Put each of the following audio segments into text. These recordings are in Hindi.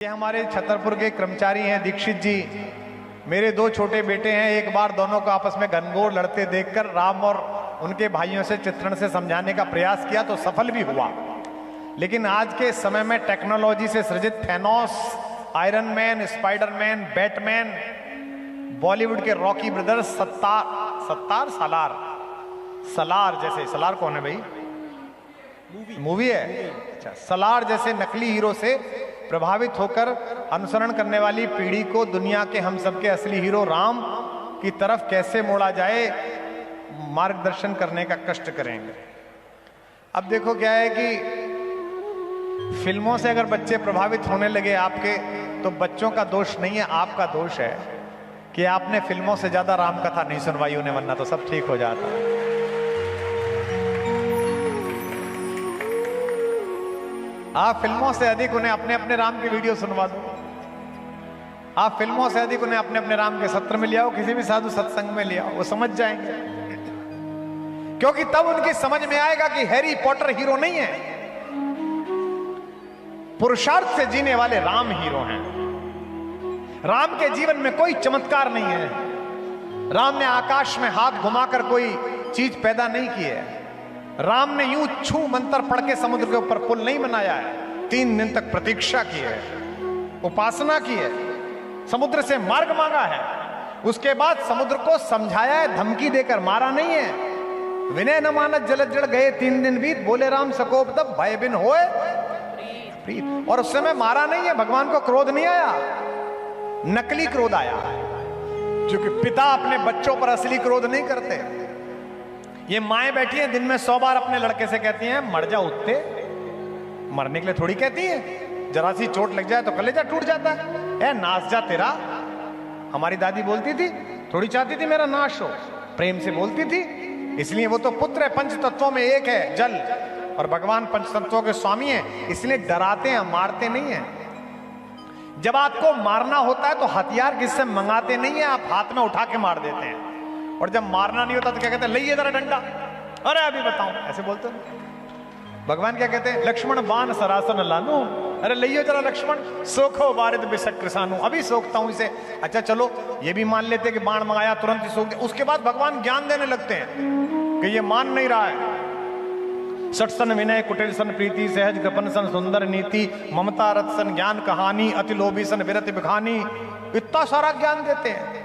ये हमारे छतरपुर के कर्मचारी हैं दीक्षित जी। मेरे दो छोटे बेटे हैं। एक बार दोनों को आपस में घनघोर लड़ते देखकर राम और उनके भाइयों से चित्रण से समझाने का प्रयास किया तो सफल भी हुआ। लेकिन आज के समय में टेक्नोलॉजी से सृजित Thanos, iron man, Spiderman, Batman, Bollywood के रॉकी ब्रदर्स, सलार जैसे, सलार कौन है भाई? मूवी है। अच्छा, सलार जैसे नकली हीरो से प्रभावित होकर अनुसरण करने वाली पीढ़ी को दुनिया के हम सबके असली हीरो राम की तरफ कैसे मोड़ा जाए, मार्गदर्शन करने का कष्ट करेंगे। अब देखो क्या है कि फिल्मों से अगर बच्चे प्रभावित होने लगे आपके, तो बच्चों का दोष नहीं है, आपका दोष है कि आपने फिल्मों से ज्यादा राम कथा नहीं सुनवाई उन्हें, वरना तो सब ठीक हो जाता। आप फिल्मों से अधिक उन्हें अपने अपने राम की वीडियो सुनवा दो। आप फिल्मों से अधिक उन्हें अपने अपने राम के सत्र में ले आओ, किसी भी साधु सत्संग में ले आओ, वो समझ जाएंगे। क्योंकि तब उनकी समझ में आएगा कि हैरी पॉटर हीरो नहीं है, पुरुषार्थ से जीने वाले राम हीरो हैं। राम के जीवन में कोई चमत्कार नहीं है। राम ने आकाश में हाथ घुमाकर कोई चीज पैदा नहीं की है। राम ने यूं छू मंत्र पढ़ के समुद्र के ऊपर पुल नहीं बनाया है। 3 दिन तक प्रतीक्षा की है, उपासना की है, समुद्र से मार्ग मांगा है, उसके बाद समुद्र को समझाया है, धमकी देकर मारा नहीं है। विनय न मानत जलद जड़ गए 3 दिन बीत, बोले राम सकोप तब भय बिन होए प्रीत। और उस समय मारा नहीं है, भगवान को क्रोध नहीं आया, नकली क्रोध आया। क्योंकि पिता अपने बच्चों पर असली क्रोध नहीं करते। ये माएं बैठी हैं दिन में 100 बार अपने लड़के से कहती हैं मर जा उत्ते, मरने के लिए थोड़ी कहती है, जरा सी चोट लग जाए तो कलेजा टूट जाता है। ए नाच जा तेरा। हमारी दादी बोलती थी, थोड़ी चाहती थी मेरा नाश हो, प्रेम से बोलती थी। इसलिए वो तो पुत्र है, पंच तत्वों में एक है जल, और भगवान पंच तत्वों के स्वामी है, इसलिए डराते हैं, मारते नहीं है। जब आपको मारना होता है तो हथियार किससे मंगाते नहीं है, आप हाथ में उठा के मार देते हैं। और जब मारना नहीं होता तो क्या कहते हैं, लइए जरा डंडा, अरे अभी बताऊं, ऐसे बोलते हैं। भगवान क्या कहते हैं, लक्ष्मण बाण सरासन लानू, अरे लइयो जरा लक्ष्मण, सोखो बारिद बिसक कृसानू, अभी सोखता हूं इसे। अच्छा चलो ये भी मान लेते कि बाण मंगाया तुरंत ही सोख दे। उसके बाद भगवान ज्ञान देने लगते हैं कि ये मान नहीं रहा है। सठ सन विनय कुटिल सन प्रीति, सहज कृपन सन सुंदर नीति, ममता रथ सन ज्ञान कहानी, अति लोभी सन विरत बिखानी, इतना सारा ज्ञान देते हैं।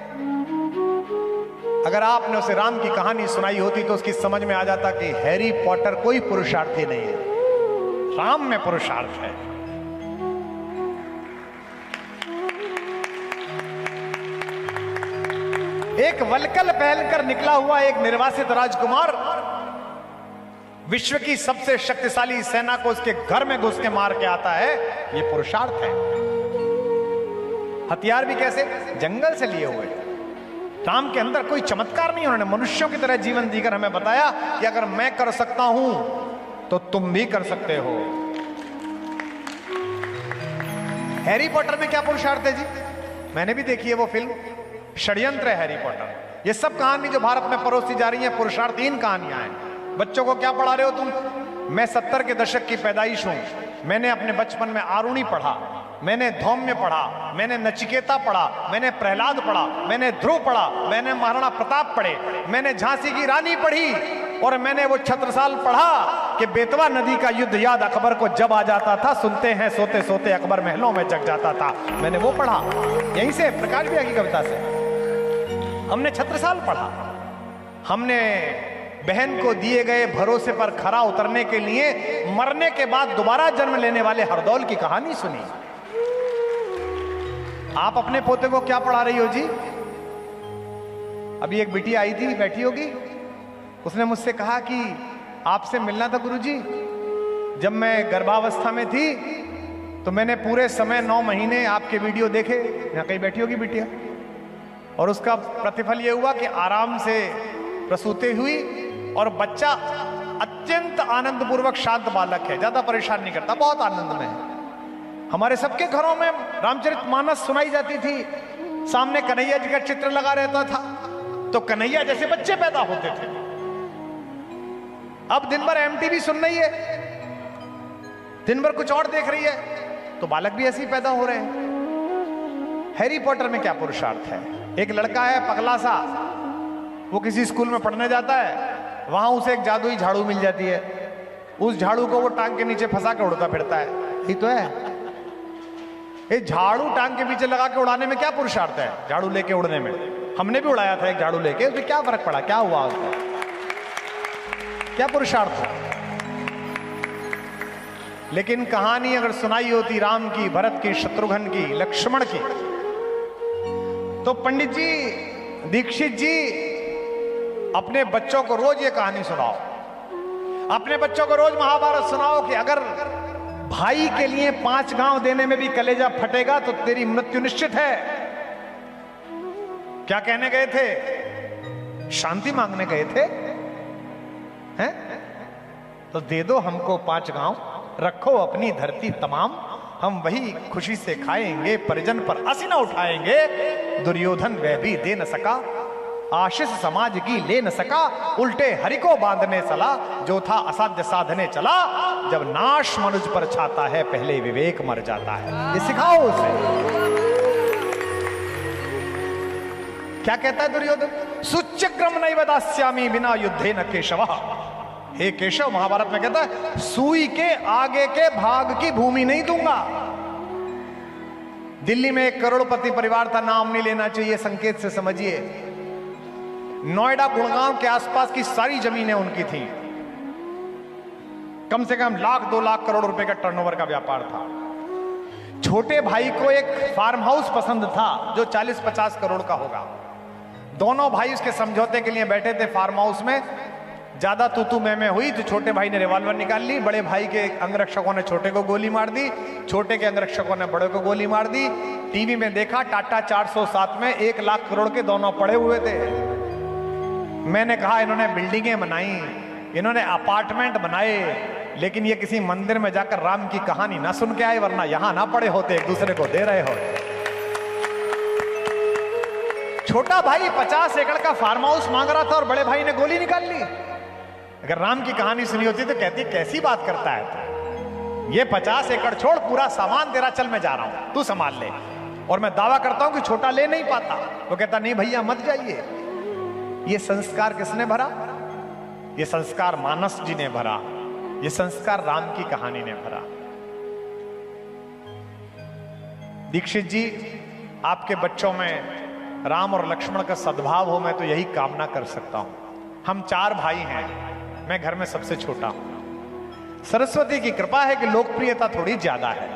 अगर आपने उसे राम की कहानी सुनाई होती तो उसकी समझ में आ जाता कि हैरी पॉटर कोई पुरुषार्थी नहीं है, राम में पुरुषार्थ है। एक वलकल पहनकर निकला हुआ एक निर्वासित राजकुमार विश्व की सबसे शक्तिशाली सेना को उसके घर में घुस के मार के आता है, ये पुरुषार्थ है। हथियार भी कैसे, जंगल से लिए हुए। राम के अंदर कोई चमत्कार नहीं, उन्होंने मनुष्यों की तरह जीवन जीकर हमें बताया कि अगर मैं कर सकता हूं तो तुम भी कर सकते हो। हैरी पॉटर में क्या पुरुषार्थ है जी? मैंने भी देखी है वो फिल्म, षड्यंत्र है हैरी पॉटर। ये सब कहानी जो भारत में परोसी जा रही है पुरुषार्थहीन कहानियां हैं। बच्चों को क्या पढ़ा रहे हो तुम? मैं 70 के दशक की पैदाइश हूं। मैंने अपने बचपन में आरुणि पढ़ा, मैंने धौम्य पढ़ा, मैंने नचिकेता पढ़ा, मैंने प्रहलाद पढ़ा, मैंने ध्रुव पढ़ा, मैंने महाराणा प्रताप पढ़े, मैंने झांसी की रानी पढ़ी, और मैंने वो छत्रसाल पढ़ा कि बेतवा नदी का युद्ध याद अकबर को जब आ जाता था, सुनते हैं सोते सोते अकबर महलों में जग जाता था। मैंने वो पढ़ा, यहीं से प्रकाश भैया की कविता से हमने छत्रसाल पढ़ा। हमने बहन को दिए गए भरोसे पर खरा उतरने के लिए मरने के बाद दोबारा जन्म लेने वाले हरदौल की कहानी सुनी। आप अपने पोते को क्या पढ़ा रही हो जी? अभी एक बिटिया आई थी, बैठी होगी, उसने मुझसे कहा कि आपसे मिलना था गुरुजी। जब मैं गर्भावस्था में थी तो मैंने पूरे समय 9 महीने आपके वीडियो देखे। यहाँ कहीं बैठी होगी बिटिया, और उसका प्रतिफल यह हुआ कि आराम से प्रसूति हुई और बच्चा अत्यंत आनंदपूर्वक शांत बालक है, ज्यादा परेशान नहीं करता, बहुत आनंद में है। हमारे सबके घरों में रामचरितमानस सुनाई जाती थी, सामने कन्हैया जी का चित्र लगा रहता था, तो कन्हैया जैसे बच्चे पैदा होते थे। अब दिन भर एमटीवी सुन रही है, दिन भर कुछ और देख रही है। तो बालक भी ऐसे ही पैदा हो रहे हैं। हैरी पॉटर में क्या पुरुषार्थ है? एक लड़का है पगला सा, वो किसी स्कूल में पढ़ने जाता है, वहां उसे एक जादुई झाड़ू मिल जाती है, उस झाड़ू को वो टांग के नीचे फंसा के उड़ता फिरता है। यही तो है, ये झाड़ू टांग के पीछे लगा के उड़ाने में क्या पुरुषार्थ है? झाड़ू लेके उड़ने में हमने भी उड़ाया था एक झाड़ू लेके, उसमें क्या फर्क पड़ा? क्या हुआ उसको? क्या पुरुषार्थ है? लेकिन कहानी अगर सुनाई होती राम की, भरत की, शत्रुघ्न की, लक्ष्मण की, तो पंडित जी, दीक्षित जी, अपने बच्चों को रोज ये कहानी सुनाओ, अपने बच्चों को रोज महाभारत सुनाओ कि अगर भाई के लिए 5 गांव देने में भी कलेजा फटेगा तो तेरी मृत्यु निश्चित है। क्या कहने गए थे? शांति मांगने गए थे हैं? तो दे दो हमको 5 गांव, रखो अपनी धरती तमाम, हम वही खुशी से खाएंगे, परिजन पर हंसी न उठाएंगे। दुर्योधन वह भी दे न सका, आशीष समाज की ले न सका, उल्टे हरि को बांधने चला, जो था असाध्य साधने चला। जब नाश मनुज पर छाता है, पहले विवेक मर जाता है। ये सिखाओ उसे। क्या कहता है दुर्योधन? सुच्यग्रम नैव दास्यामि बिना युद्धे न केशव। हे केशव, महाभारत में कहता है सुई के आगे के भाग की भूमि नहीं दूंगा। दिल्ली में एक करोड़पति परिवार था, नाम नहीं लेना चाहिए, संकेत से समझिए। नोएडा गुड़गांव के आसपास की सारी जमीनें उनकी थी। कम से कम 1,00,000-2 लाख करोड़ रुपए का टर्नओवर का व्यापार था। छोटे भाई को एक फार्म हाउस पसंद था जो 40-50 करोड़ का होगा। दोनों भाई उसके समझौते के लिए बैठे थे फार्म हाउस में। ज्यादा तू मैं हुई तो छोटे भाई ने रिवॉल्वर निकाल ली, बड़े भाई के अंगरक्षकों ने छोटे को गोली मार दी, छोटे के अंगरक्षकों ने बड़े को गोली मार दी। टीवी में देखा टाटा 407 में 1 लाख करोड़ के दोनों पड़े हुए थे। मैंने कहा इन्होंने बिल्डिंगें बनाई, इन्होंने अपार्टमेंट बनाए, लेकिन ये किसी मंदिर में जाकर राम की कहानी ना सुन के आए, वरना यहां ना पड़े होते, एक दूसरे को दे रहे होते। छोटा भाई 50 एकड़ का फार्म हाउस मांग रहा था और बड़े भाई ने गोली निकाल ली। अगर राम की कहानी सुनी होती तो कहती कैसी बात करता है तू, ये 50 एकड़ छोड़, पूरा सामान तेरा, चल मैं जा रहा हूं, तू संभाल ले। और मैं दावा करता हूं कि छोटा ले नहीं पाता। वो कहता नहीं भैया मत जाइए। ये संस्कार किसने भरा? ये संस्कार मानस जी ने भरा, ये संस्कार राम की कहानी ने भरा। दीक्षित जी, आपके बच्चों में राम और लक्ष्मण का सद्भाव हो, मैं तो यही कामना कर सकता हूं। हम 4 भाई हैं, मैं घर में सबसे छोटा हूं। सरस्वती की कृपा है कि लोकप्रियता थोड़ी ज्यादा है,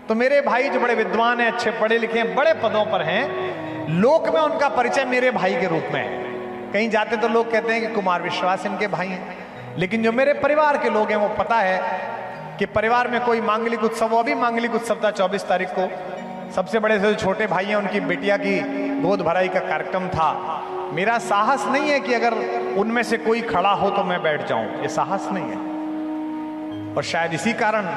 तो मेरे भाई जो बड़े विद्वान हैं, अच्छे पढ़े लिखे हैं, बड़े पदों पर हैं, लोक में उनका परिचय मेरे भाई के रूप में है। कहीं जाते तो लोग कहते हैं कि कुमार विश्वास इनके भाई हैं, लेकिन जो मेरे परिवार के लोग हैं वो पता है कि परिवार में कोई मांगलिक उत्सव, वो अभी मांगलिक उत्सव था 24 तारीख को, सबसे बड़े से जो छोटे भाई हैं उनकी बेटिया की गोद भराई का कार्यक्रम था। मेरा साहस नहीं है कि अगर उनमें से कोई खड़ा हो तो मैं बैठ जाऊं, ये साहस नहीं है। और शायद इसी कारण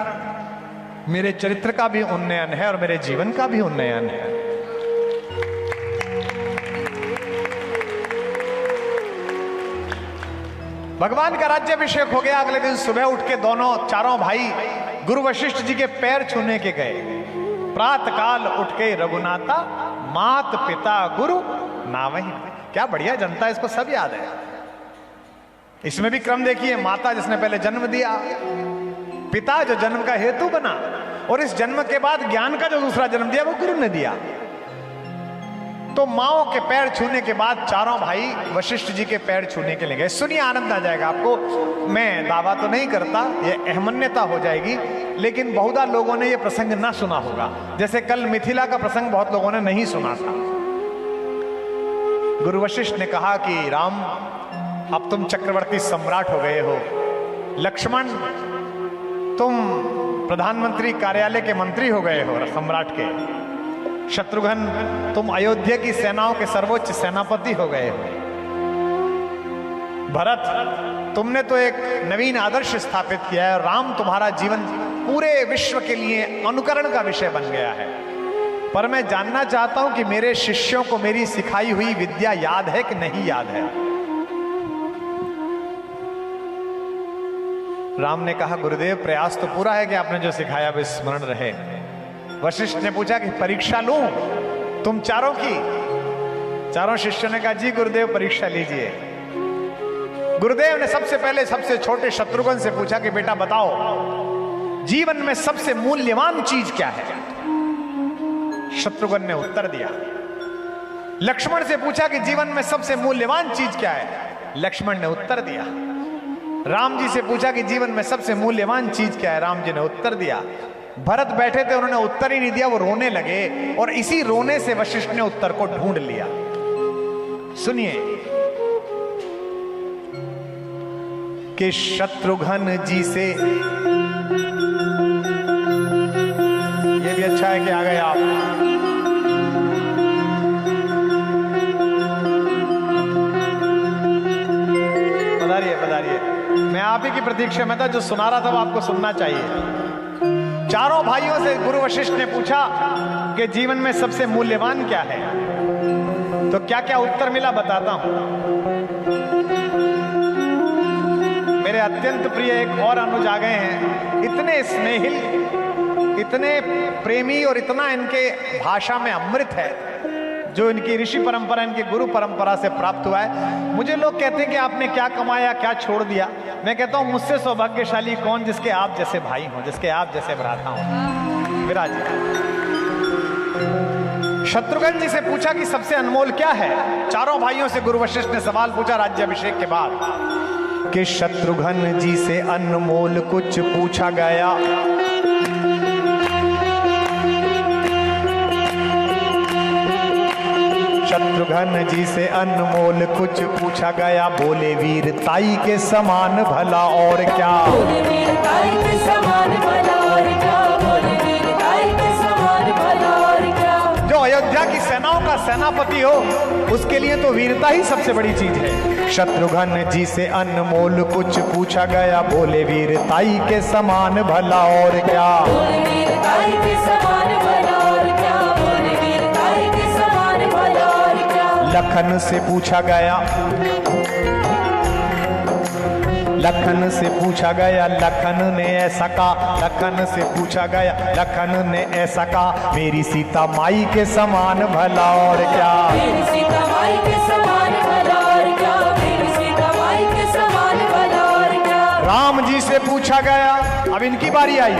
मेरे चरित्र का भी उन्नयन है और मेरे जीवन का भी उन्नयन है। भगवान का राज्याभिषेक हो गया। अगले दिन सुबह उठ के चारों भाई गुरु वशिष्ठ जी के पैर छूने के गए। प्रातः काल उठ के रघुनाथा, मात पिता गुरु नावहि। क्या बढ़िया जनता, इसको सब याद है। इसमें भी क्रम देखिए, माता जिसने पहले जन्म दिया, पिता जो जन्म का हेतु बना, और इस जन्म के बाद ज्ञान का जो दूसरा जन्म दिया वो गुरु ने दिया। तो माओ के पैर छूने के बाद चारों भाई वशिष्ठ जी के पैर छूने के लिए गए। सुनिए, आनंद आ जाएगा आपको। मैं दावा तो नहीं करता, ये अहमन्यता हो जाएगी, लेकिन बहुधा लोगों ने ये प्रसंग ना सुना होगा। जैसे कल मिथिला का प्रसंग बहुत लोगों ने नहीं सुना था। गुरु वशिष्ठ ने कहा कि राम, अब तुम चक्रवर्ती सम्राट हो गए हो। लक्ष्मण, तुम प्रधानमंत्री कार्यालय के मंत्री हो गए हो, सम्राट के। शत्रुघ्न, तुम अयोध्या की सेनाओं के सर्वोच्च सेनापति हो गए हो। भरत, तुमने तो एक नवीन आदर्श स्थापित किया है। राम, तुम्हारा जीवन पूरे विश्व के लिए अनुकरण का विषय बन गया है। पर मैं जानना चाहता हूं कि मेरे शिष्यों को मेरी सिखाई हुई विद्या याद है कि नहीं याद है? राम ने कहा गुरुदेव प्रयास तो पूरा है कि आपने जो सिखाया वो स्मरण रहे। वशिष्ठ ने पूछा कि परीक्षा लूं तुम चारों की? चारों शिष्यों ने कहा जी गुरुदेव परीक्षा लीजिए। गुरुदेव ने सबसे पहले सबसे छोटे शत्रुघ्न से पूछा कि बेटा बताओ जीवन में सबसे मूल्यवान चीज क्या है? शत्रुघ्न ने उत्तर दिया। लक्ष्मण से पूछा कि जीवन में सबसे मूल्यवान चीज क्या है? लक्ष्मण ने उत्तर दिया। राम जी से पूछा कि जीवन में सबसे मूल्यवान चीज क्या है? राम जी ने उत्तर दिया। भरत बैठे थे, उन्होंने उत्तर ही नहीं दिया, वो रोने लगे और इसी रोने से वशिष्ठ ने उत्तर को ढूंढ लिया। सुनिए कि शत्रुघ्न जी से, ये भी अच्छा है कि आ गए आप। पधारिए पधारिए, मैं आप ही की प्रतीक्षा में था, जो सुना रहा था वो आपको सुनना चाहिए। चारों भाइयों से गुरु वशिष्ठ ने पूछा कि जीवन में सबसे मूल्यवान क्या है, तो क्या क्या उत्तर मिला बताता हूं। मेरे अत्यंत प्रिय एक और अनुज आ गए हैं, इतने स्नेहिल, इतने प्रेमी और इतना इनके भाषा में अमृत है जो इनकी ऋषि परंपरा, इनकी गुरु परंपरा से प्राप्त हुआ है। मुझे लोग कहते हैं कि आपने क्या कमाया, क्या छोड़ दिया। मैं कहता हूं मुझसे सौभाग्यशाली कौन जिसके आप जैसे भाई हो, जिसके आप जैसे भ्राता हो। विराज शत्रुघ्न जी से पूछा कि सबसे अनमोल क्या है। चारों भाइयों से गुरु वशिष्ठ ने सवाल पूछा राज्याभिषेक के बाद कि शत्रुघ्न जी से अनमोल कुछ पूछा गया। शत्रुघ्न जी से अनमोल कुछ पूछा गया, बोले वीरताई के समान भला और क्या। बोले वीरताई के समान भला और क्या, बोले वीरताई के समान भला और क्या। जो अयोध्या की सेनाओं का सेनापति हो उसके लिए तो वीरता ही सबसे बड़ी चीज है। शत्रुघ्न जी से अनमोल कुछ पूछा गया, बोले वीरताई के समान भला और क्या। बोले वीरताई के समान भला और क्या, बोले वीरताई के समान भला और क्या। लखन से पूछा गया, लखन से पूछा गया, लखन ने ऐसा कहा। लखन से पूछा गया, लखन ने ऐसा कहा, मेरी सीता माई के समान भला और क्या। मेरी सीता माई के समान भला और क्या, मेरी सीता माई के समान भला और क्या। राम जी से पूछा गया, अब इनकी बारी आई।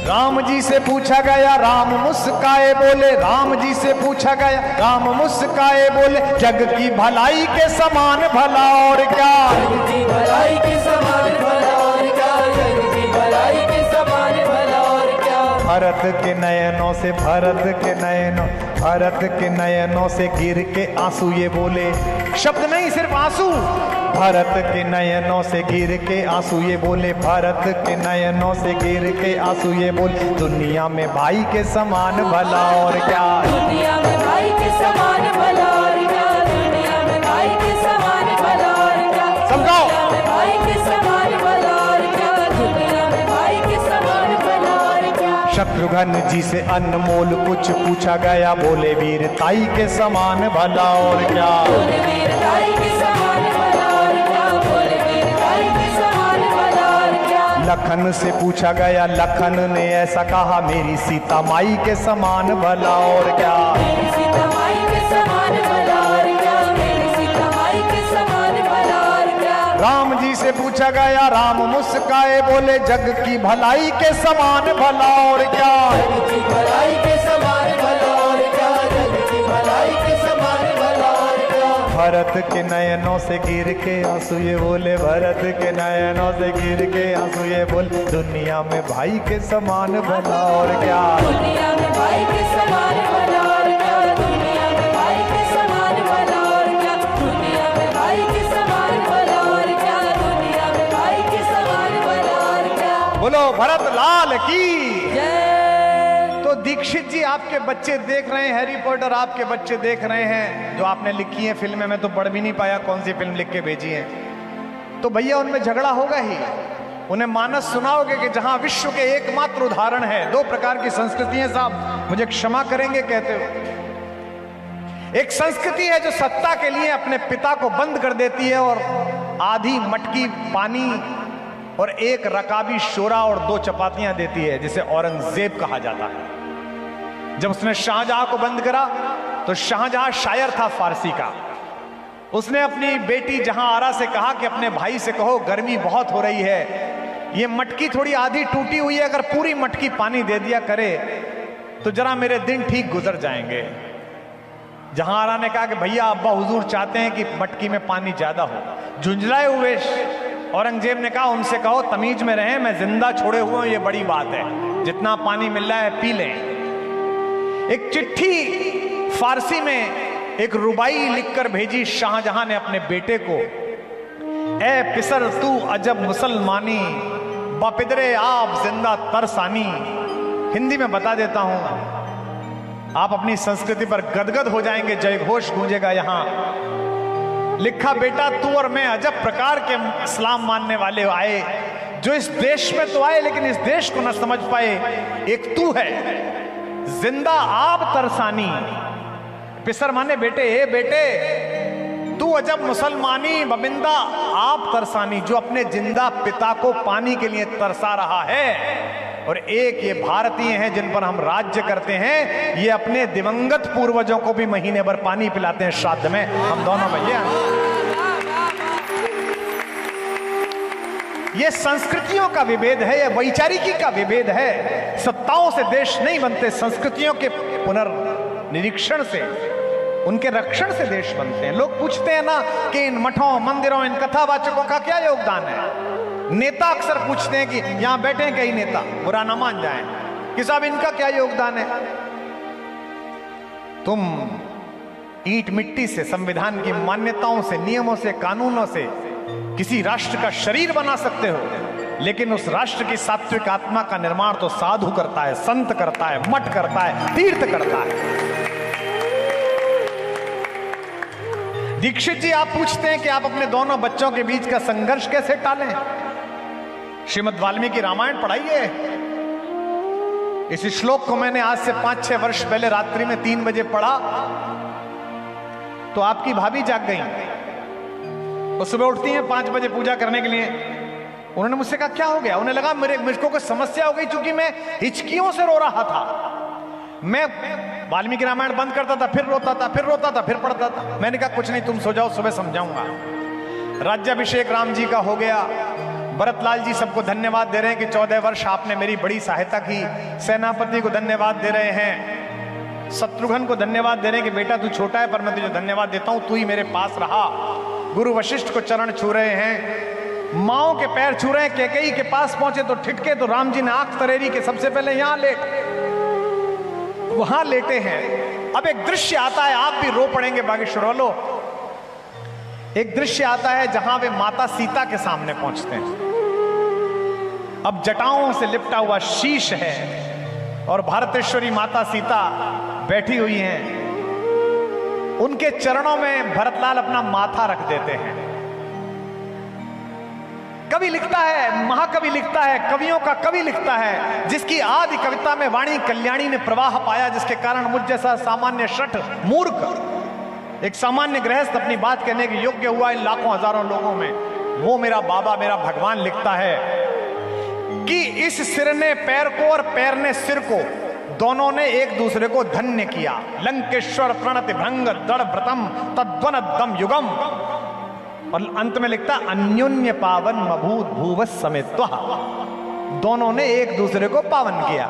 राम जी से पूछा गया, राम मुस्काए बोले। राम जी से पूछा गया, राम मुस्काए बोले, जग की भलाई के समान भला और क्या। जग की भलाई के समान भला और क्या, जग की भलाई के समान भला और क्या। भरत के नयनों से, भरत के नयनों, भरत के नयनों से गिर के आंसू ये बोले। शब्द नहीं सिर्फ आंसू। भरत के नयनों से गिर के आंसू ये बोले, भरत के नयनों से गिर के आंसू ये बोले, दुनिया में भाई के समान भला और क्या। दुनिया में भाई के समान भला और क्या, दुनिया में भाई के समान भला और क्या। समझाओ, भाई के समान भला और क्या, दुनिया में भाई के समान भला और क्या। शत्रुघ्न जी से अनमोल कुछ पूछा गया, बोले वीरताई के समान भला और क्या। बोले वीरताई के समान भला और क्या, बोले वीरताई के समान भला और क्या। लखन से पूछा गया, लखन ने ऐसा कहा, मेरी सीता माई के समान भला और क्या। मेरी सीता माई के समान भला और क्या, मेरी सीता माई के समान भला और क्या। राम जी से पूछा गया, राम मुस्काए बोले, जग की भलाई के समान भला और क्या। जग की भलाई के समान भला और क्या, जग की भलाई के समान भला और क्या। भरत के नयनों से गिर के आंसू ये बोले, भरत के नयनों से गिर के आंसू ये बोले, दुनिया में भाई के समान भला और क्या। दुनिया में भाई के समान भला और क्या, दुनिया में भाई के समान भला और क्या, दुनिया में भाई के समान भला और क्या, दुनिया में भाई के समान भला और क्या। बोलो भरत लाल की जय। तो दीक्षित जी आपके बच्चे देख रहे हैं, हैरी पॉटर आपके बच्चे देख रहे हैं, जो आपने लिखी है फिल्में। मैं तो पढ़ भी नहीं पाया कौन सी फिल्म लिख के भेजी है। तो भैया उनमें झगड़ा होगा ही। उन्हें मानस सुनाओगे कि जहां विश्व के एकमात्र उदाहरण है, दो प्रकार की संस्कृति है साहब, मुझे क्षमा करेंगे कहते हो। एक संस्कृति है जो सत्ता के लिए अपने पिता को बंद कर देती है और आधी मटकी पानी और एक रकाबी शोरा और 2 चपातियां देती है, जिसे औरंगजेब कहा जाता है। जब उसने शाहजहां को बंद करा तो शाहजहां शायर था फारसी का। उसने अपनी बेटी जहां आरा से कहा कि अपने भाई से कहो गर्मी बहुत हो रही है, ये मटकी थोड़ी आधी टूटी हुई है, अगर पूरी मटकी पानी दे दिया करे तो जरा मेरे दिन ठीक गुजर जाएंगे। जहां आरा ने कहा कि भैया अब्बा हुजूर चाहते हैं कि मटकी में पानी ज्यादा हो। झुंझलाए हुए औरंगजेब ने कहा उनसे कहो तमीज में रहें, मैं जिंदा छोड़े हुए हूं, ये बड़ी बात है, जितना पानी मिल रहा है पी लें। एक चिट्ठी फारसी में एक रुबाई लिखकर भेजी शाहजहां ने अपने बेटे को, ए पिसर तू अजब मुसलमानी, बापिदरे आप जिंदा तरसानी। हिंदी में बता देता हूं, आप अपनी संस्कृति पर गदगद हो जाएंगे, जय घोष गूंजेगा यहां। लिखा बेटा तू और मैं अजब प्रकार के इस्लाम मानने वाले आए, जो इस देश में तो आए लेकिन इस देश को न समझ पाए। एक तू है जिंदा आप तरसानी, पिसर माने बेटे, ए बेटे तू अजब मुसलमानी, बबिंदा आप तरसानी, जो अपने जिंदा पिता को पानी के लिए तरसा रहा है। और एक ये भारतीय हैं जिन पर हम राज्य करते हैं, ये अपने दिवंगत पूर्वजों को भी महीने भर पानी पिलाते हैं श्राद्ध में। हम दोनों भैया, ये संस्कृतियों का विभेद है, ये वैचारिकी का विभेद है। सत्ताओं से देश नहीं बनते, संस्कृतियों के पुनर्निरीक्षण से, उनके रक्षण से देश बनते हैं। लोग पूछते हैं ना कि इन मठों मंदिरों इन कथावाचकों का क्या योगदान है। नेता अक्सर पूछते हैं कि यहां बैठे हैं कई नेता, बुरा ना मान जाएं कि साहब इनका क्या योगदान है। तुम ईंट मिट्टी से, संविधान की मान्यताओं से, नियमों से, कानूनों से किसी राष्ट्र का शरीर बना सकते हो, लेकिन उस राष्ट्र की सात्विक आत्मा का निर्माण तो साधु करता है, संत करता है, मठ करता है, तीर्थ करता है। दीक्षित जी आप पूछते हैं कि आप अपने दोनों बच्चों के बीच का संघर्ष कैसे टालें। श्रीमद् वाल्मीकि रामायण पढ़ाइए। इस श्लोक को मैंने आज से 5-6 वर्ष पहले रात्रि में 3 बजे पढ़ा तो आपकी भाभी जाग गई। वो सुबह उठती हैं 5 बजे पूजा करने के लिए। उन्होंने मुझसे कहा क्या हो गया। उन्हें लगा मुझको कोई समस्या हो गई, क्योंकि मैं हिचकियों से रो रहा था। मैं वाल्मीकि रामायण बंद करता था, फिर रोता था, फिर रोता था, फिर पढ़ता था। मैंने कहा कुछ नहीं, तुम सो जाओ, सुबह समझाऊंगा। राज्याभिषेक राम जी का हो गया। भरतलाल जी सबको धन्यवाद दे रहे हैं कि 14 वर्ष आपने मेरी बड़ी सहायता की। सेनापति को धन्यवाद दे रहे हैं। शत्रुघ्न को धन्यवाद दे रहे हैं कि बेटा तू छोटा है पर मैं तुझे धन्यवाद देता हूं, तू ही मेरे पास रहा। गुरु वशिष्ठ को चरण छू रहे हैं। माओ के पैर छू रहे हैं। कैकेयी के पास पहुंचे तो ठिठके तो राम जी ने आंख तरेरी के सबसे पहले यहां वहां लेटे हैं। अब एक दृश्य आता है, आप भी रो पड़ेंगे बागेश्वर वालों। एक दृश्य आता है जहां वे माता सीता के सामने पहुंचते हैं। अब जटाओं से लिपटा हुआ शीश है और भारतेश्वरी माता सीता बैठी हुई हैं। उनके चरणों में भरतलाल अपना माथा रख देते हैं। कवि लिखता है, महाकवि लिखता है, कवियों का कवि लिखता है, जिसकी आदि कविता में वाणी कल्याणी ने प्रवाह पाया, जिसके कारण मुझ जैसा सामान्य शठ मूर्ख, एक सामान्य गृहस्थ अपनी बात कहने के योग्य हुआ इन लाखों हजारों लोगों में। वो मेरा बाबा, मेरा भगवान लिखता है कि इस सिर ने पैर को और पैर ने सिर को, दोनों ने एक दूसरे को धन्य किया। लंकेश्वर प्रणति भंग दृढ़ व्रतम तद्वन दम युगम। और अंत में लिखता अन्योन्य पावन मभूत भूवस समेत्वा। दोनों ने एक दूसरे को पावन किया।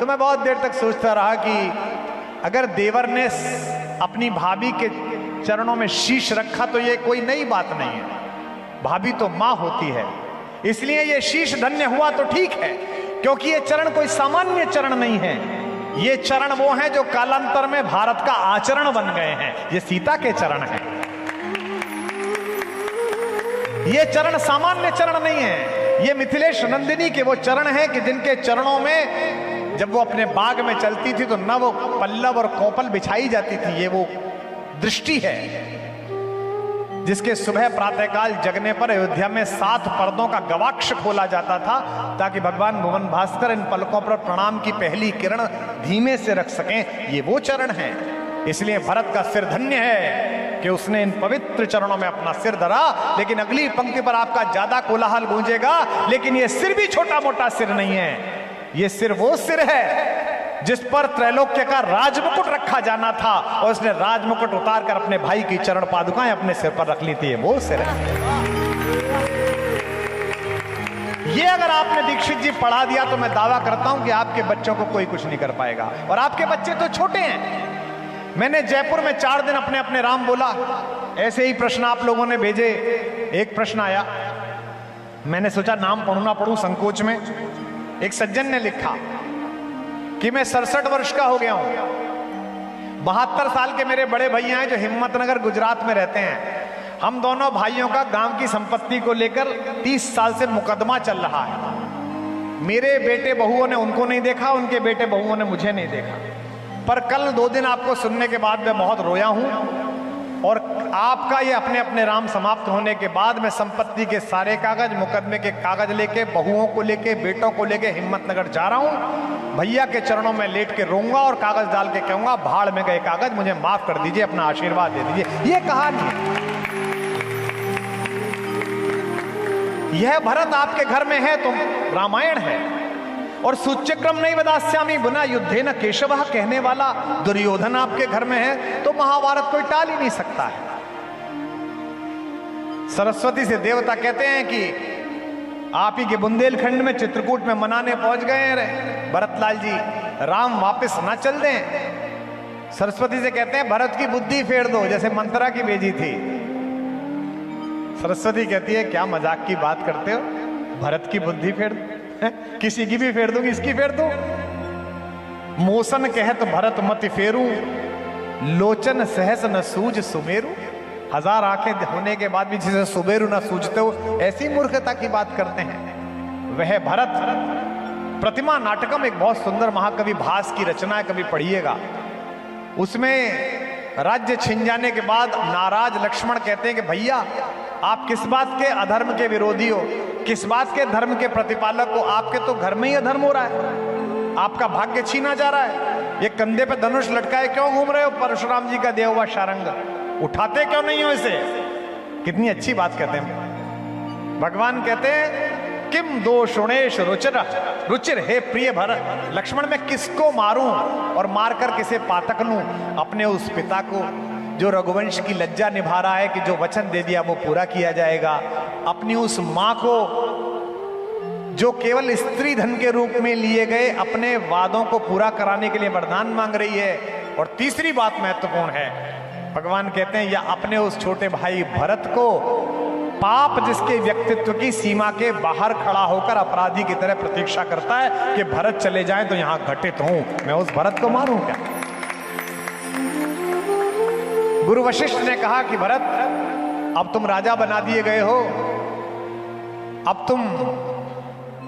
तो मैं बहुत देर तक सोचता रहा कि अगर देवर ने अपनी भाभी के चरणों में शीश रखा तो ये कोई नई बात नहीं है। भाभी तो मां होती है, इसलिए ये शीश धन्य हुआ तो ठीक है, क्योंकि ये चरण कोई सामान्य चरण नहीं है। ये चरण वो हैं जो कालांतर में भारत का आचरण बन गए हैं। ये सीता के चरण हैं। ये चरण सामान्य चरण नहीं है। ये मिथिलेश नंदिनी के वो चरण हैं कि जिनके चरणों में जब वो अपने बाग में चलती थी तो नव पल्लव और कोपल बिछाई जाती थी। ये वो दृष्टि है जिसके सुबह प्रातःकाल जगने पर अयोध्या में 7 पर्दों का गवाक्ष खोला जाता था, ताकि भगवान भुवन भास्कर इन पलकों पर प्रणाम की पहली किरण धीमे से रख सकें। ये वो चरण हैं। इसलिए भरत का सिर धन्य है कि उसने इन पवित्र चरणों में अपना सिर धरा। लेकिन अगली पंक्ति पर आपका ज्यादा कोलाहल गूंजेगा, लेकिन यह सिर भी छोटा मोटा सिर नहीं है। यह सिर वो सिर है जिस पर त्रैलोक्य का राजमुकुट रखा जाना था, और उसने राजमुकुट उतार कर अपने भाई की चरण पादुकाएं अपने सिर पर रख ली थी। वो सिर है। ये अगर आपने दीक्षित जी पढ़ा दिया तो मैं दावा करता हूं कि आपके बच्चों को कोई कुछ नहीं कर पाएगा। और आपके बच्चे तो छोटे हैं। मैंने जयपुर में 4 दिन अपने अपने राम बोला। ऐसे ही प्रश्न आप लोगों ने भेजे। एक प्रश्न आया, मैंने सोचा नाम पढ़ू ना पढ़ू संकोच में। एक सज्जन ने लिखा कि मैं 67 वर्ष का हो गया हूं। 72 साल के मेरे बड़े भैया हैं जो हिम्मतनगर गुजरात में रहते हैं। हम दोनों भाइयों का गांव की संपत्ति को लेकर 30 साल से मुकदमा चल रहा है। मेरे बेटे बहुओं ने उनको नहीं देखा, उनके बेटे बहुओं ने मुझे नहीं देखा। पर कल 2 दिन आपको सुनने के बाद मैं बहुत रोया हूं। और आपका ये अपने अपने राम समाप्त होने के बाद मैं संपत्ति के सारे कागज, मुकदमे के कागज लेके, बहुओं को लेके, बेटों को लेके हिम्मतनगर जा रहा हूं। भैया के चरणों में लेट के रोऊंगा और कागज डाल के कहूंगा, भाड़ में गए कागज, मुझे माफ कर दीजिए, अपना आशीर्वाद दे दीजिए। ये कहानी है। यह भरत आपके घर में है तो रामायण है। और सूच्यक्रम नहीं वदास्यामि बिना युद्धे न केशव कहने वाला दुर्योधन आपके घर में है तो महाभारत कोई टाल ही नहीं सकता है। सरस्वती से देवता कहते हैं कि आप ही के बुंदेलखंड में चित्रकूट में मनाने पहुंच गए हैं भरतलाल जी, राम वापस ना चल दें। सरस्वती से कहते हैं भरत की बुद्धि फेर दो, जैसे मंत्रा की भेजी थी। सरस्वती कहती है क्या मजाक की बात करते हो, भरत की बुद्धि फेर दो? किसी की भी फेर दूंगी, इसकी फेर दो। मोसन कहत भरत मति फेरू, लोचन सहस न सूझ सुमेरु। 1000 आंखें होने के बाद भी जिसे सुमेरु न सूझते हो, ऐसी मूर्खता की बात करते हैं। वह भरत प्रतिमा नाटकम एक बहुत सुंदर महाकवि भास की रचना है, कभी पढ़िएगा। उसमें राज्य छिन जाने के बाद नाराज लक्ष्मण कहते हैं कि भैया आप किस बात के अधर्म के विरोधी हो, किस बात के धर्म के प्रतिपालक हो, आपके तो घर में ही अधर्म हो रहा है, आपका भाग्य छीना जा रहा है। ये कंधे पे धनुष लटकाए क्यों घूम रहे हो, परशुराम जी का दिया हुआ शारंग उठाते क्यों नहीं हो इसे? कितनी अच्छी बात कहते हैं भगवान। कहते हैं किम दोषुणेश रुचिर रुचिर, हे प्रिय भरत लक्ष्मण मैं किसको मारूं और मारकर किसे पातक लूं? अपने उस पिता को जो रघुवंश की लज्जा निभा रहा है कि जो वचन दे दिया वो पूरा किया जाएगा, अपनी उस मां को जो केवल स्त्री धन के रूप में लिए गए अपने वादों को पूरा कराने के लिए वरदान मांग रही है। और तीसरी बात महत्वपूर्ण है, भगवान कहते हैं या अपने उस छोटे भाई भरत को, पाप जिसके व्यक्तित्व की सीमा के बाहर खड़ा होकर अपराधी की तरह प्रतीक्षा करता है कि भरत चले जाएं तो यहां घटित हूं, मैं उस भरत को मारूं क्या? गुरु वशिष्ठ ने कहा कि भरत अब तुम राजा बना दिए गए हो, अब तुम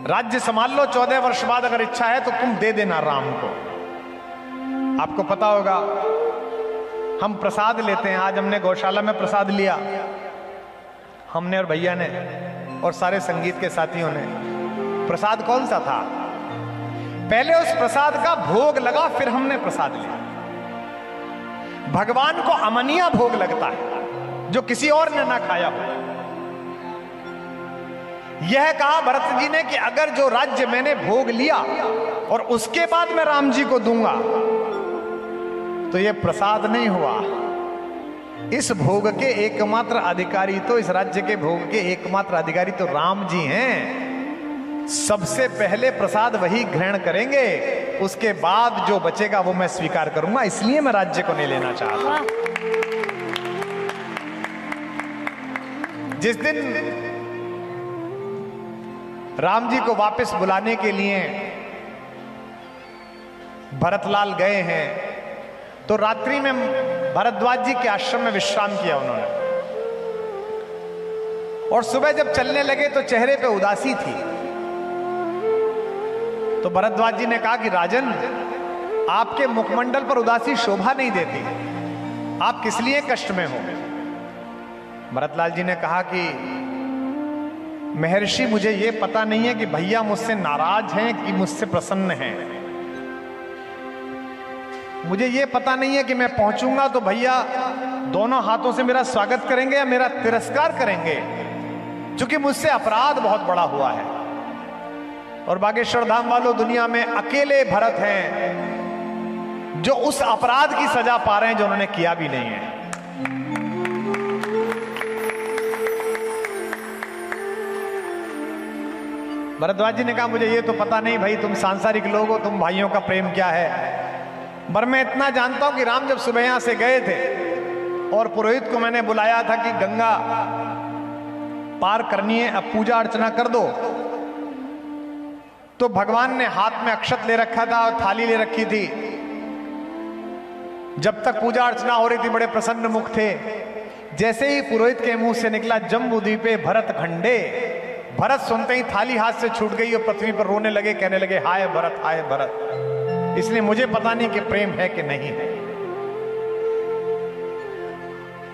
राज्य संभाल लो, 14 वर्ष बाद अगर इच्छा है तो तुम दे देना राम को। आपको पता होगा हम प्रसाद लेते हैं, आज हमने गौशाला में प्रसाद लिया, हमने और भैया ने और सारे संगीत के साथियों ने। प्रसाद कौन सा था? पहले उस प्रसाद का भोग लगा, फिर हमने प्रसाद लिया। भगवान को अमनिया भोग लगता है जो किसी और ने ना खाया हो। यह कहा भरत जी ने कि अगर जो राज्य मैंने भोग लिया और उसके बाद मैं राम जी को दूंगा तो यह प्रसाद नहीं हुआ। इस भोग के एकमात्र अधिकारी तो, इस राज्य के भोग के एकमात्र अधिकारी तो राम जी हैं। सबसे पहले प्रसाद वही ग्रहण करेंगे, उसके बाद जो बचेगा वो मैं स्वीकार करूंगा, इसलिए मैं राज्य को नहीं लेना चाहता। जिस दिन राम जी को वापस बुलाने के लिए भरतलाल गए हैं तो रात्रि में भरद्वाज जी के आश्रम में विश्राम किया उन्होंने, और सुबह जब चलने लगे तो चेहरे पे उदासी थी। तो भरद्वाज जी ने कहा कि राजन आपके मुखमंडल पर उदासी शोभा नहीं देती, आप किस लिए कष्ट में हो? भरतलाल जी ने कहा कि महर्षि मुझे यह पता नहीं है कि भैया मुझसे नाराज हैं कि मुझसे प्रसन्न हैं। मुझे ये पता नहीं है कि मैं पहुंचूंगा तो भैया दोनों हाथों से मेरा स्वागत करेंगे या मेरा तिरस्कार करेंगे, क्योंकि मुझसे अपराध बहुत बड़ा हुआ है। और बागेश्वर धाम वालों, दुनिया में अकेले भरत हैं जो उस अपराध की सजा पा रहे हैं जो उन्होंने किया भी नहीं है। भरद्वाज जी ने कहा मुझे ये तो पता नहीं भाई, तुम सांसारिक लोग हो, तुम भाइयों का प्रेम क्या है। पर मैं इतना जानता हूं कि राम जब सुबह यहां से गए थे और पुरोहित को मैंने बुलाया था कि गंगा पार करनी है, अब पूजा अर्चना कर दो, तो भगवान ने हाथ में अक्षत ले रखा था और थाली ले रखी थी। जब तक पूजा अर्चना हो रही थी बड़े प्रसन्न मुख थे। जैसे ही पुरोहित के मुंह से निकला जम्बू द्वीपे भरत खंडे, भरत सुनते ही थाली हाथ से छूट गई और पृथ्वी पर रोने लगे, कहने लगे हाय भरत, हाय भरत। इसलिए मुझे पता नहीं कि प्रेम है कि नहीं है।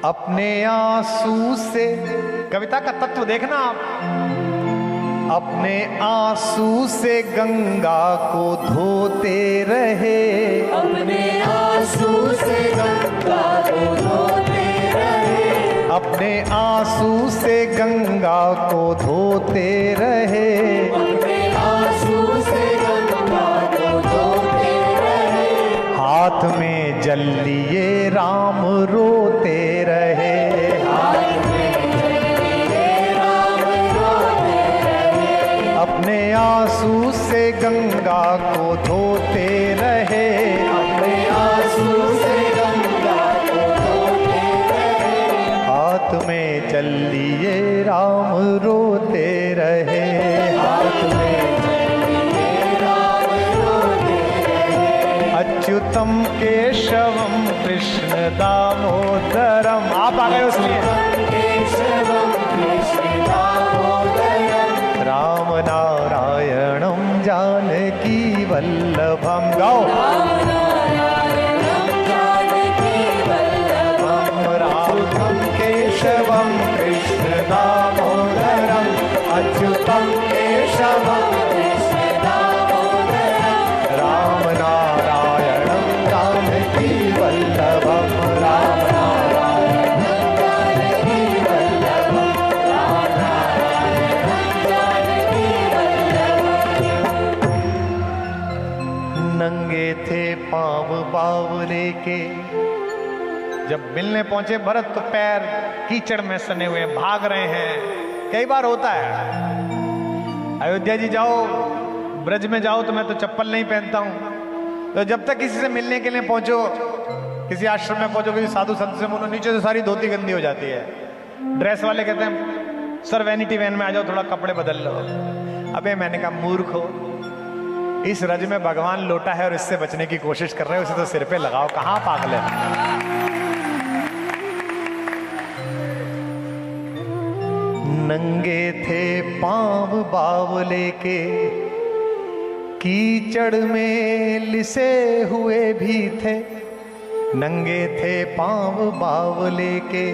अपने आंसू से, कविता का तत्व देखना आप, अपने आंसू से गंगा को धोते रहे, अपने आंसू से गंगा को धोते रहे, अपने आंसू से गंगा को धोते रहे, अपने आंसू से गंगा को धोते रहे, हाथ में जल लिए राम रोते रहे, हाथ में जल लिए राम रोते रहे, अपने आंसू से गंगा को धोते रहे, अपने आंसू से गंगा को धोते रहे, हाथ में जल लिए राम रोते रहे, हाथ में जल लिए राम रोते रहे, अच्युतम केशवम कृष्ण दामोदरम। आप आ गए उसलिए। केशवम कृष्ण दामोदरम, राम नारायणम जानकी वल्लभम। गाओ। राम नारायणं जानकी वल्लभं, राम केशवम कृष्ण दामोदरम, अच्युतम केशवम कृष्ण दामोदरं, राम नारायणम जानकी वल्लभम, राम नारायणं जानकी वल्लभं, राम नारायणं जानकी वल्लभं। नंगे थे पांव बावले के, जब मिलने पहुंचे भरत तो पैर कीचड़ में सने हुए भाग रहे हैं। कई बार होता है, अयोध्या जी जाओ, ब्रज में जाओ तो मैं तो चप्पल नहीं पहनता हूं, तो जब तक किसी से मिलने के लिए पहुंचो, किसी आश्रम में पहुंचो, किसी साधु संत से बोलो, नीचे से सारी धोती गंदी हो जाती है। ड्रेस वाले कहते हैं सर वैनिटी वैन में आ जाओ, थोड़ा कपड़े बदल लो। अबे मैंने कहा मूर्ख हो, इस रज में भगवान लोटा है और इससे बचने की कोशिश कर रहे हो, उसे तो सिर पे लगाओ, कहां पागल है। नंगे थे पांव बावले के, कीचड़ में लिसे हुए भी थे, नंगे थे पांव बावले के,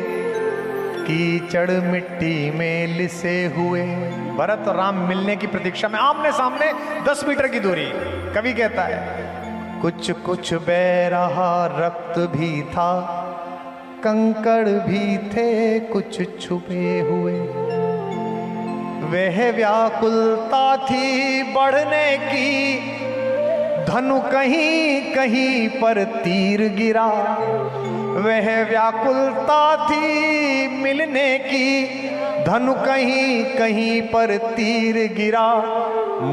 कीचड़ मिट्टी में लिसे हुए। भरत और राम मिलने की प्रतीक्षा में आमने सामने 10 मीटर की दूरी। कवि कहता है कुछ कुछ बह रहा रक्त भी था, कंकड़ भी थे कुछ छुपे हुए, वह व्याकुलता थी बढ़ने की, धनु कहीं कहीं पर तीर गिरा, वह व्याकुलता थी मिलने की, धनु कहीं कहीं पर तीर गिरा,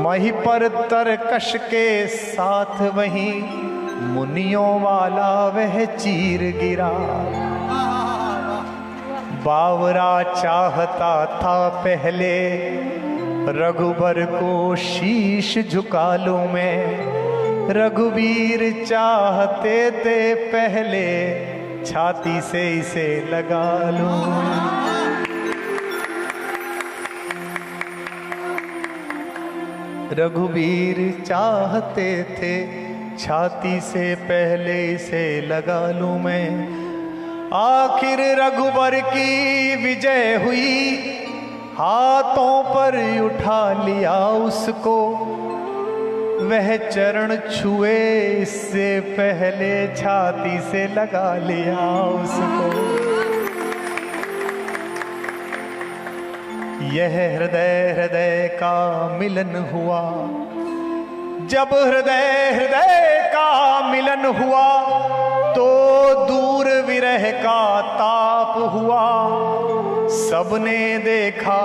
मही पर तरकश के साथ वहीं मुनियों वाला वह चीर गिरा। बावरा चाहता था पहले रघुबर को शीश झुका लूं मैं, रघुवीर चाहते थे पहले छाती से इसे लगा लूं। रघुवीर चाहते थे छाती से पहले इसे लगा लूं मैं। आखिर रघुबर की विजय हुई, हाथों पर उठा लिया उसको, वह चरण छुए इससे पहले छाती से लगा लिया उसको। यह हृदय हृदय का मिलन हुआ, जब हृदय हृदय का मिलन हुआ तो दूर विरह का ताप हुआ। सबने देखा,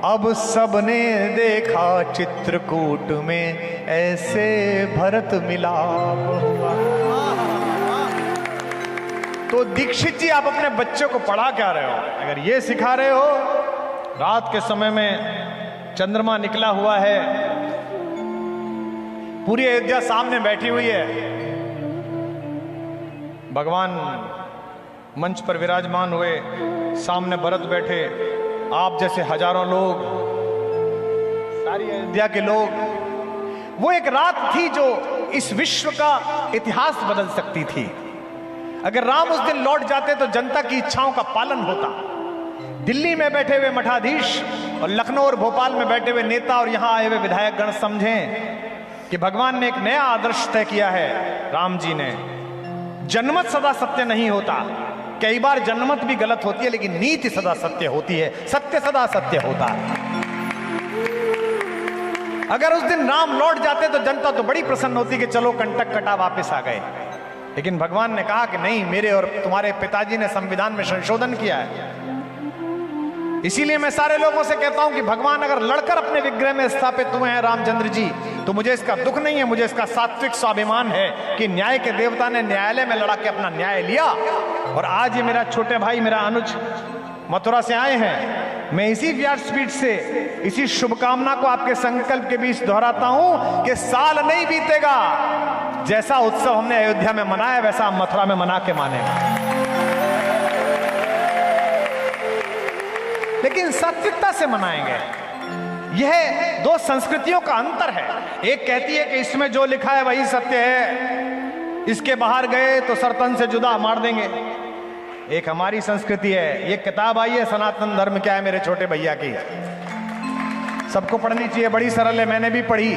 अब सबने देखा, चित्रकूट में ऐसे भरत मिलाप हुआ। तो दीक्षित जी, आप अपने बच्चों को पढ़ा क्या रहे हो? अगर ये सिखा रहे हो, रात के समय में चंद्रमा निकला हुआ है, पूरी अयोध्या सामने बैठी हुई है, भगवान मंच पर विराजमान हुए, सामने भरत बैठे, आप जैसे हजारों लोग, सारी अयोध्या के लोग। वो एक रात थी जो इस विश्व का इतिहास बदल सकती थी। अगर राम उस दिन लौट जाते तो जनता की इच्छाओं का पालन होता। दिल्ली में बैठे हुए मठाधीश और लखनऊ और भोपाल में बैठे हुए नेता और यहां आए हुए विधायक गण समझें कि भगवान ने एक नया आदर्श तय किया है। राम जी ने, जनमत सदा सत्य नहीं होता, कई बार जनमत भी गलत होती है, लेकिन नीति सदा सत्य होती है, सत्य सदा सत्य होता है। अगर उस दिन राम लौट जाते तो जनता तो बड़ी प्रसन्न होती कि चलो कंटक कटा वापस आ गए, लेकिन भगवान ने कहा कि नहीं, मेरे और तुम्हारे पिताजी ने संविधान में संशोधन किया है। इसीलिए मैं सारे लोगों से कहता हूं कि भगवान अगर लड़कर अपने विग्रह में स्थापित हुए हैं रामचंद्र जी, तो मुझे इसका दुख नहीं है, मुझे इसका सात्विक स्वाभिमान है कि न्याय के देवता ने न्यायालय में लड़ा के अपना न्याय लिया। और आज ये मेरा छोटे भाई, मेरा अनुज मथुरा से आए हैं। मैं इसी व्यासपीठ से इसी शुभकामना को आपके संकल्प के बीच दोहराता हूं कि साल नहीं बीतेगा, जैसा उत्सव हमने अयोध्या में मनाया वैसा हम मथुरा में मना के मानेंगे, लेकिन सात्विकता से मनाएंगे। यह दो संस्कृतियों का अंतर है। एक कहती है कि इसमें जो लिखा है वही सत्य है, इसके बाहर गए तो सरतन से जुदा मार देंगे। एक हमारी संस्कृति है। ये किताब आई है सनातन धर्म क्या है मेरे छोटे भैया की, सबको पढ़नी चाहिए, बड़ी सरल है, मैंने भी पढ़ी।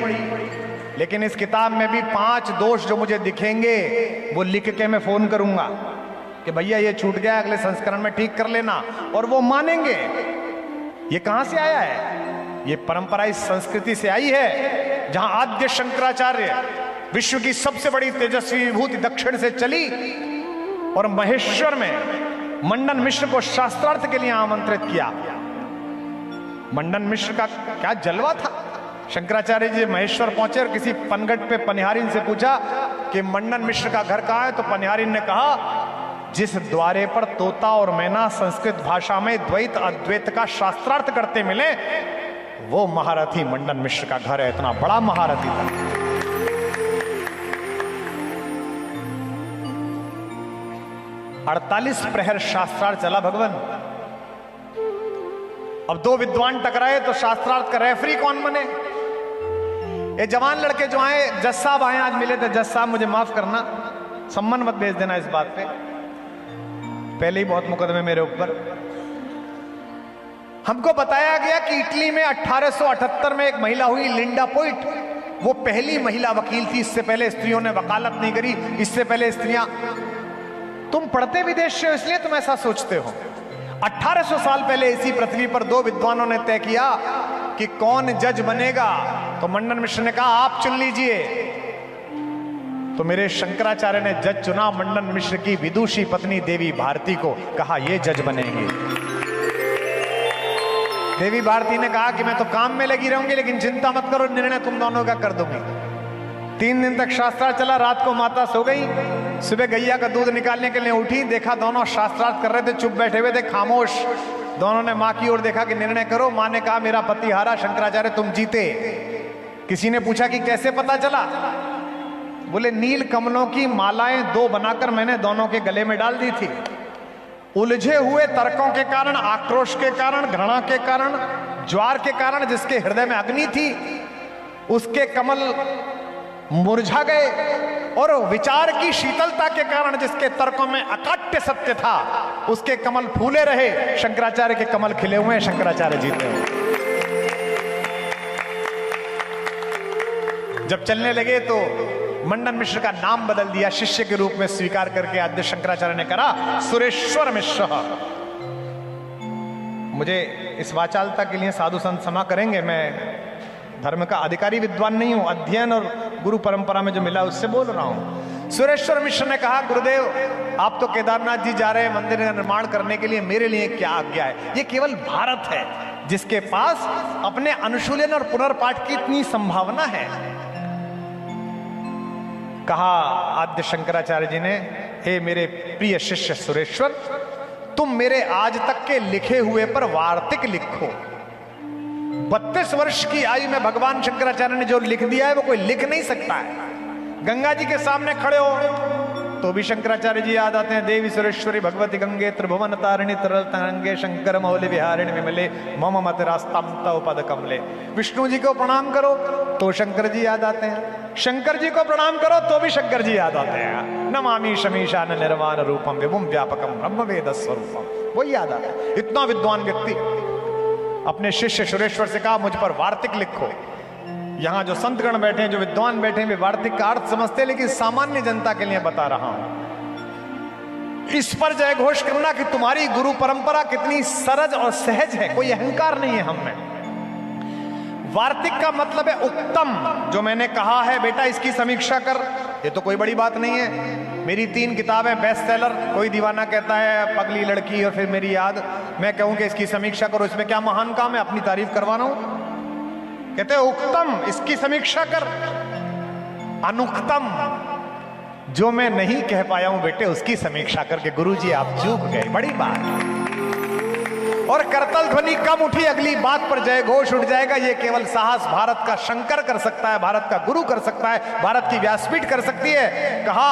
लेकिन इस किताब में भी 5 दोष जो मुझे दिखेंगे वो लिख के मैं फोन करूंगा कि भैया ये छूट गया, अगले संस्करण में ठीक कर लेना, और वो मानेंगे। ये कहां से आया है? ये परंपरा इस संस्कृति से आई है जहां आद्य शंकराचार्य, विश्व की सबसे बड़ी तेजस्वी विभूति, दक्षिण से चली और महेश्वर में मंडन मिश्र को शास्त्रार्थ के लिए आमंत्रित किया। मंडन मिश्र का क्या जलवा था। शंकराचार्य जी महेश्वर पहुंचे और किसी पनघट पे पनिहारिन से पूछा कि मंडन मिश्र का घर कहां है, तो पनिहारिन ने कहा जिस द्वारे पर तोता और मैना संस्कृत भाषा में द्वैत अद्वैत का शास्त्रार्थ करते मिले, वो महारथी मंडन मिश्र का घर है। इतना बड़ा महारथी था। अड़तालीस प्रहर शास्त्रार्थ चला भगवान। अब 2 विद्वान टकराए तो शास्त्रार्थ का रेफरी कौन बने? ये जवान लड़के जो आए, जज साहब आए, आज मिले थे। जज साहब मुझे माफ करना, सम्मान मत भेज देना इस बात पे, पहले ही बहुत मुकदमे मेरे ऊपर। हमको बताया गया कि इटली में 1878 में एक महिला हुई, लिंडा पोइट। वो पहली महिला वकील थी। इससे पहले स्त्रियों ने वकालत नहीं करी। इससे पहले स्त्रियां, तुम पढ़ते विदेश से हो इसलिए तुम ऐसा सोचते हो। 1800 साल पहले इसी पृथ्वी पर 2 विद्वानों ने तय किया कि कौन जज बनेगा। तो मंडन मिश्र ने कहा आप चुन लीजिए। तो मेरे शंकराचार्य ने जज चुना मंडन मिश्र की विदुषी पत्नी देवी भारती को, कहा ये जज बनेंगे। देवी भारती ने कहा कि मैं तो काम में लगी रहूंगी, लेकिन चिंता मत करो, निर्णय तुम दोनों का कर दूंगी। 3 दिन तक शास्त्रार्थ चला। रात को माता सो गई, सुबह गैया का दूध निकालने के लिए उठी, देखा दोनों शास्त्रार्थ कर रहे थे, चुप बैठे हुए थे, खामोश। दोनों ने मां की ओर देखा कि निर्णय करो। मां ने कहा मेरा पति हारा, शंकराचार्य तुम जीते। किसी ने पूछा कि कैसे पता चला? बोले नील कमलों की मालाएं 2 बनाकर मैंने दोनों के गले में डाल दी थी। उलझे हुए तर्कों के कारण, आक्रोश के कारण, घृणा के कारण, ज्वार के कारण जिसके हृदय में अग्नि थी, उसके कमल मुरझा गए, और विचार की शीतलता के कारण जिसके तर्कों में अकाट्य सत्य था, उसके कमल फूले रहे। शंकराचार्य के कमल खिले हुए हैं, शंकराचार्य जीते हैं। जब चलने लगे तो मंडन मिश्र का नाम बदल दिया, शिष्य के रूप में स्वीकार करके आद्य शंकराचार्य ने करा सुरेश्वर मिश्र। मुझे इस वाचालता के लिए साधु संत क्षमा करेंगे, मैं धर्म का अधिकारी विद्वान नहीं हूं, अध्ययन और गुरु परंपरा में जो मिला उससे बोल रहा हूं। सुरेश्वर मिश्र ने कहा, गुरुदेव आप तो केदारनाथ जी जा रहे हैं मंदिर का निर्माण करने के लिए, मेरे लिए क्या आज्ञा है? ये केवल भारत है जिसके पास अपने अनुशीलन और पुनर्पाठ की इतनी संभावना है। कहा आद्य शंकराचार्य जी ने, हे मेरे प्रिय शिष्य सुरेश्वर, तुम मेरे आज तक के लिखे हुए पर वार्तिक लिखो। 32 वर्ष की आयु में भगवान शंकराचार्य ने जो लिख दिया है वो कोई लिख नहीं सकता है। गंगा जी के सामने खड़े हो तो भी शंकराचार्य जी याद आते हैं, देवी सुरेश्वरी भगवती गंगे त्रिभुवन तारिणी तरल तरंगे शंकर मौलि विहारिणी विमले मम मत रास्ताम तव पद कमले। विष्णु जी को प्रणाम करो तो शंकर जी याद आते हैं, शंकर जी को प्रणाम करो तो भी शंकर जी याद आते हैं। नमामि शमीशान निर्वाण रूपम विभुम व्यापकम ब्रह्म वेद स्वरूपम, वही याद आता है। इतना विद्वान व्यक्ति अपने शिष्य सुरेश्वर से कहा, मुझ पर वार्तिक लिखो। यहां जो संतगण बैठे हैं, जो विद्वान बैठे हैं, वे वार्तिक का अर्थ समझते हैं, लेकिन सामान्य जनता के लिए बता रहा हूं। इस पर जय घोष करना कि तुम्हारी गुरु परंपरा कितनी सरज और सहज है, कोई अहंकार नहीं है हम में। वार्तिक का मतलब है उत्तम। जो मैंने कहा है बेटा इसकी समीक्षा कर, ये तो कोई बड़ी बात नहीं है। मेरी 3 किताबें बेस्ट सेलर, कोई दीवाना कहता है पगली लड़की और फिर मेरी याद, मैं कहूं कि इसकी समीक्षा करो, इसमें क्या महान काम है, अपनी तारीफ करवा रहा हूं। कहते हैं उत्तम, इसकी समीक्षा कर। अनुक्तम, जो मैं नहीं कह पाया हूं बेटे उसकी समीक्षा करके गुरुजी आप चूक गए, बड़ी बात। और करतल ध्वनि कम उठी, अगली बात पर जय घोष उठ जाएगा। ये केवल साहस भारत का शंकर कर सकता है, भारत का गुरु कर सकता है, भारत की व्यासपीठ कर सकती है। कहा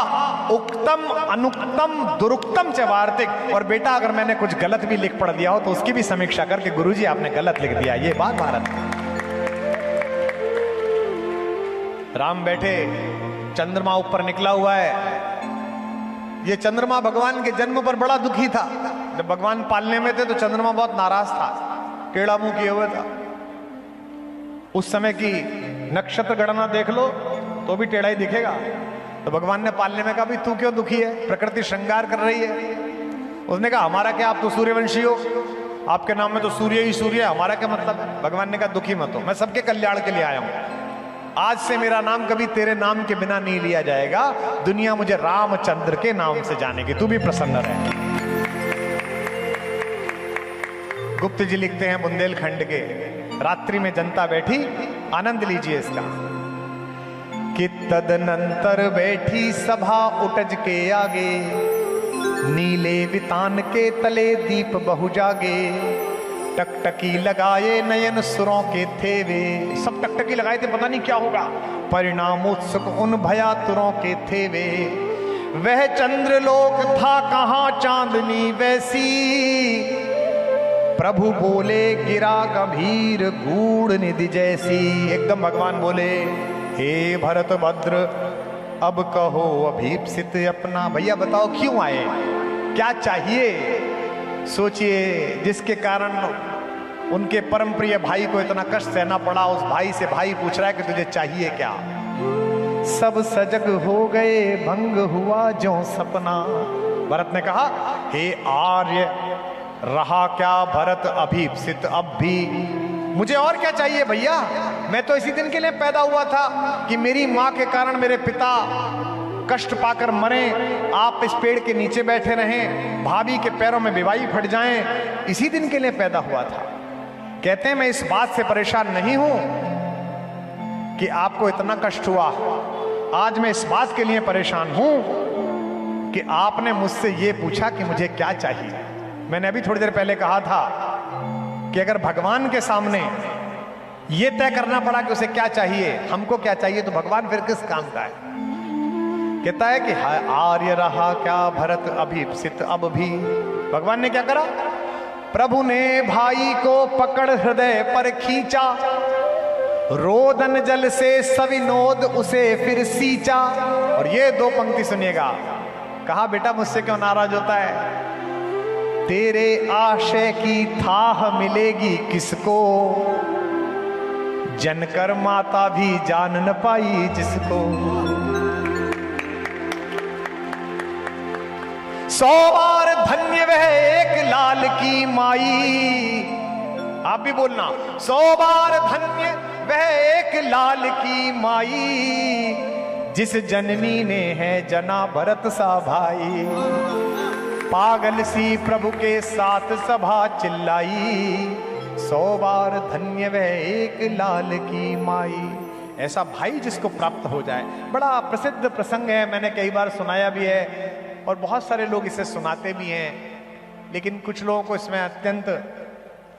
उक्तम अनुक्तम दुरुक्तम च वार्तिक। और बेटा अगर मैंने कुछ गलत भी लिख पढ़ दिया हो तो उसकी भी समीक्षा करके गुरुजी आपने गलत लिख दिया, ये बात भारत की। राम बैठे, चंद्रमा ऊपर निकला हुआ है। ये चंद्रमा भगवान के जन्म पर बड़ा दुखी था। जब भगवान पालने में थे तो चंद्रमा बहुत नाराज था, टेढ़ा मुंह किए हुए था। उस समय की नक्षत्र गणना देख लो तो भी टेढ़ा ही दिखेगा। तो भगवान ने पालने में कहा, भाई तू क्यों दुखी है, प्रकृति श्रृंगार कर रही है। उसने कहा हमारा क्या, आप तो सूर्यवंशी हो, आपके नाम में तो सूर्य ही सूर्य है, हमारा क्या मतलब है। भगवान ने कहा दुखी मत हो, मैं सबके कल्याण के लिए आया हूं। आज से मेरा नाम कभी तेरे नाम के बिना नहीं लिया जाएगा, दुनिया मुझे रामचंद्र के नाम से जानेगी, तू भी प्रसन्न रहे। गुप्त जी लिखते हैं बुंदेलखंड के, रात्रि में जनता बैठी, आनंद लीजिए इसका, कि तदनंतर बैठी सभा उटज के आगे, नीले वितान के तले दीप बहु जागे, टकटकी लगाए नयन सुरों के थे वे। सब टकटकी लगाए थे, पता नहीं क्या होगा। परिणाम उत्सुक उन भयातुरों के थे वे। वह चंद्रलोक था कहां चांदनी वैसी, प्रभु बोले गिरा गंभीर गूढ़ निधि जैसी। एकदम भगवान बोले, हे भरत भद्र अब कहो अभीप्सित अपना। भैया बताओ क्यों आए, क्या चाहिए। सोचिए, जिसके कारण उनके परम प्रिय भाई को इतना कष्ट सहना पड़ा, उस भाई से भाई पूछ रहा है कि तुझे चाहिए क्या। सब सजग हो गए, भंग हुआ जो सपना। भरत ने कहा, हे आर्य रहा क्या भरत अभीप्सित अब भी। मुझे और क्या चाहिए भैया, मैं तो इसी दिन के लिए पैदा हुआ था कि मेरी माँ के कारण मेरे पिता कष्ट पाकर मरे, आप इस पेड़ के नीचे बैठे रहें, भाभी के पैरों में बिवाई फट जाएं, इसी दिन के लिए पैदा हुआ था। कहते हैं मैं इस बात से परेशान नहीं हूं कि आपको इतना कष्ट हुआ, आज मैं इस बात के लिए परेशान हूं कि आपने मुझसे ये पूछा कि मुझे क्या चाहिए। मैंने अभी थोड़ी देर पहले कहा था कि अगर भगवान के सामने ये तय करना पड़ा कि उसे क्या चाहिए, हमको क्या चाहिए, तो भगवान फिर किस काम का है। कहता है कि आर्य रहा क्या भरत अभीप्सित अब भी। भगवान ने क्या करा, प्रभु ने भाई को पकड़ हृदय पर खींचा, रोदन जल से सविनोद उसे फिर सींचा। और ये 2 पंक्ति सुनिएगा, कहा बेटा मुझसे क्यों नाराज होता है, तेरे आशय की थाह मिलेगी किसको, जनकर माता भी जान न पाई जिसको, 100 बार धन्य वह एक लाल की माई। आप भी बोलना, 100 बार धन्य वह एक लाल की माई, जिस जननी ने है जना भरत सा भाई। पागल सी प्रभु के साथ सभा चिल्लाई, 100 बार धन्य वह एक लाल की माई। ऐसा भाई जिसको प्राप्त हो जाए। बड़ा प्रसिद्ध प्रसंग है, मैंने कई बार सुनाया भी है और बहुत सारे लोग इसे सुनाते भी हैं, लेकिन कुछ लोगों को इसमें अत्यंत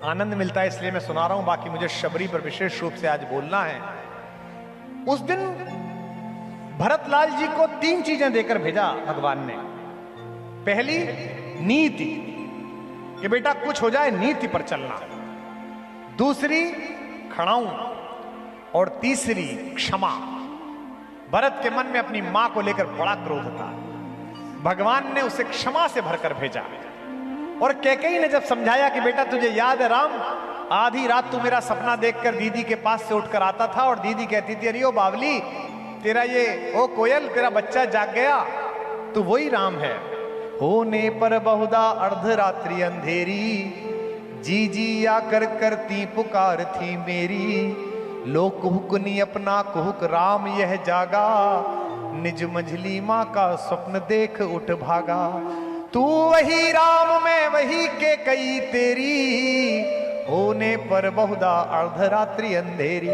आनंद मिलता है, इसलिए मैं सुना रहा हूं। बाकी मुझे शबरी पर विशेष रूप से आज बोलना है। उस दिन भरतलाल जी को 3 चीजें देकर भेजा भगवान ने। पहली नीति, कि बेटा कुछ हो जाए नीति पर चलना। दूसरी खड़ाऊं, और तीसरी क्षमा। भरत के मन में अपनी मां को लेकर बड़ा क्रोध था। भगवान ने उसे क्षमा से भरकर भेजा। और कैकेयी ने जब समझाया कि बेटा तुझे याद है राम, आधी रात तू मेरा सपना देखकर दीदी के पास से उठकर आता था और दीदी कहती थी अरे ओ बावली, तेरा ये ओ कोयल, तेरा बच्चा जाग गया, तो वही राम है। होने पर बहुधा अर्धरात्रि अंधेरी, जी जी आकर करती पुकार थी मेरी। लो कुहुकनी अपना कुहुक राम यह जागा, निज मंझली माँ का स्वप्न देख उठ भागा। तू वही राम में वही के कई तेरी, होने पर बहुधा अर्धरात्रि अंधेरी।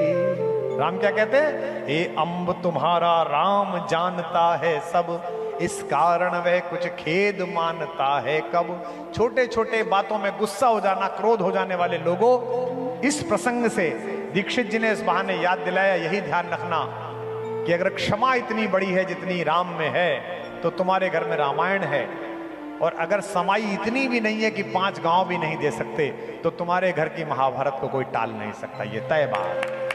राम क्या कहते हैं? ए अम्ब तुम्हारा राम जानता है सब, इस कारण वह कुछ खेद मानता है कब। छोटे छोटे बातों में गुस्सा हो जाना, क्रोध हो जाने वाले लोगों, इस प्रसंग से दीक्षित जी ने इस बहाने याद दिलाया, यही ध्यान रखना कि अगर क्षमा इतनी बड़ी है जितनी राम में है, तो तुम्हारे घर में रामायण है। और अगर समाई इतनी भी नहीं है कि 5 गांव भी नहीं दे सकते, तो तुम्हारे घर की महाभारत को कोई टाल नहीं सकता। ये तय बात।